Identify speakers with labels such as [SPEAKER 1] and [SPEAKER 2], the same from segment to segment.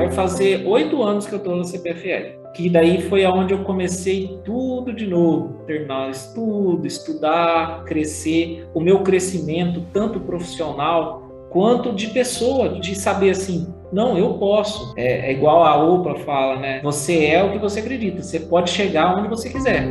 [SPEAKER 1] Vai fazer 8 anos que eu estou no CPFL, que daí foi aonde eu comecei tudo de novo, terminar estudo, estudar, crescer, o meu crescimento, tanto profissional quanto de pessoa, de saber assim, não, eu posso. É igual a Oprah fala, né? Você é o que você acredita, você pode chegar onde você quiser.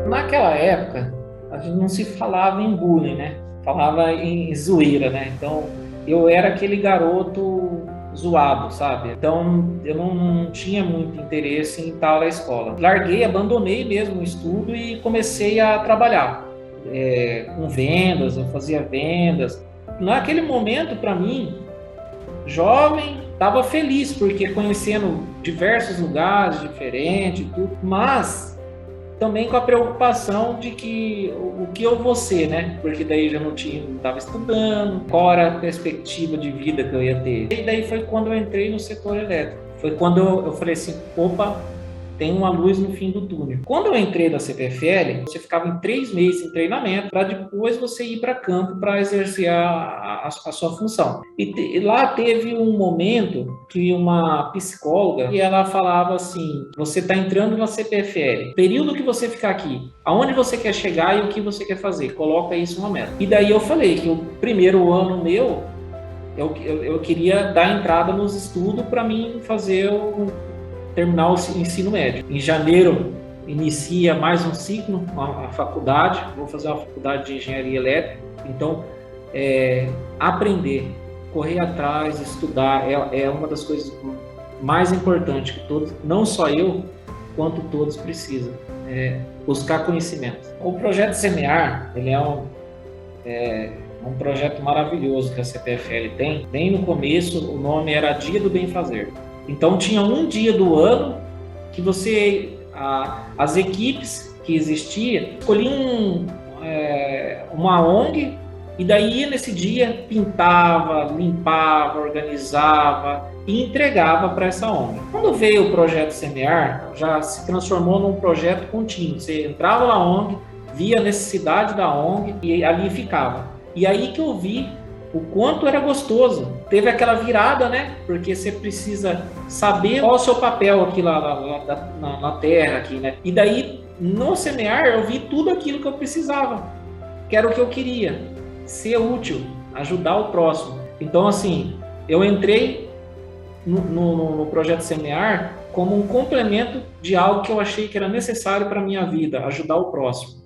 [SPEAKER 1] Naquela época, a gente não se falava em bullying, né? Falava em zoeira, né? Então, eu era aquele garoto zoado, sabe? Então, eu não tinha muito interesse em estar na escola. Larguei, abandonei mesmo o estudo e comecei a trabalhar com vendas, eu fazia vendas. Naquele momento, para mim, jovem, estava feliz, porque conhecendo diversos lugares diferentes, tudo, mas também com a preocupação de que o que eu vou ser, né? Porque daí já não estava estudando, qual era a perspectiva de vida que eu ia ter. E daí foi quando eu entrei no setor elétrico. Foi quando eu falei assim, opa, tem uma luz no fim do túnel. Quando eu entrei na CPFL, você ficava em 3 meses em treinamento para depois você ir para campo para exercer a sua função. E lá teve um momento que uma psicóloga, e ela falava assim, você está entrando na CPFL, período que você ficar aqui, aonde você quer chegar e o que você quer fazer, coloca isso na meta. E daí eu falei que o primeiro ano meu, eu queria dar entrada nos estudos para mim fazer terminar o ensino médio. Em janeiro, inicia mais um ciclo, a faculdade, vou fazer uma faculdade de engenharia elétrica, então, aprender, correr atrás, estudar, é uma das coisas mais importantes que todos, não só eu, quanto todos precisam, buscar conhecimento. O projeto Semear, ele é um projeto maravilhoso que a CPFL tem. Bem no começo, o nome era Dia do Bem Fazer. Então, tinha um dia do ano que as equipes que existiam, escolhiam uma ONG e daí nesse dia pintava, limpava, organizava e entregava para essa ONG. Quando veio o projeto Semear, já se transformou num projeto contínuo. Você entrava na ONG, via a necessidade da ONG e ali ficava. E aí que eu vi o quanto era gostoso. Teve aquela virada, né? Porque você precisa saber qual é o seu papel aqui lá na terra, aqui, né? E daí, no Semear, eu vi tudo aquilo que eu precisava, que era o que eu queria, ser útil, ajudar o próximo. Então, assim, eu entrei no projeto Semear como um complemento de algo que eu achei que era necessário para a minha vida, ajudar o próximo.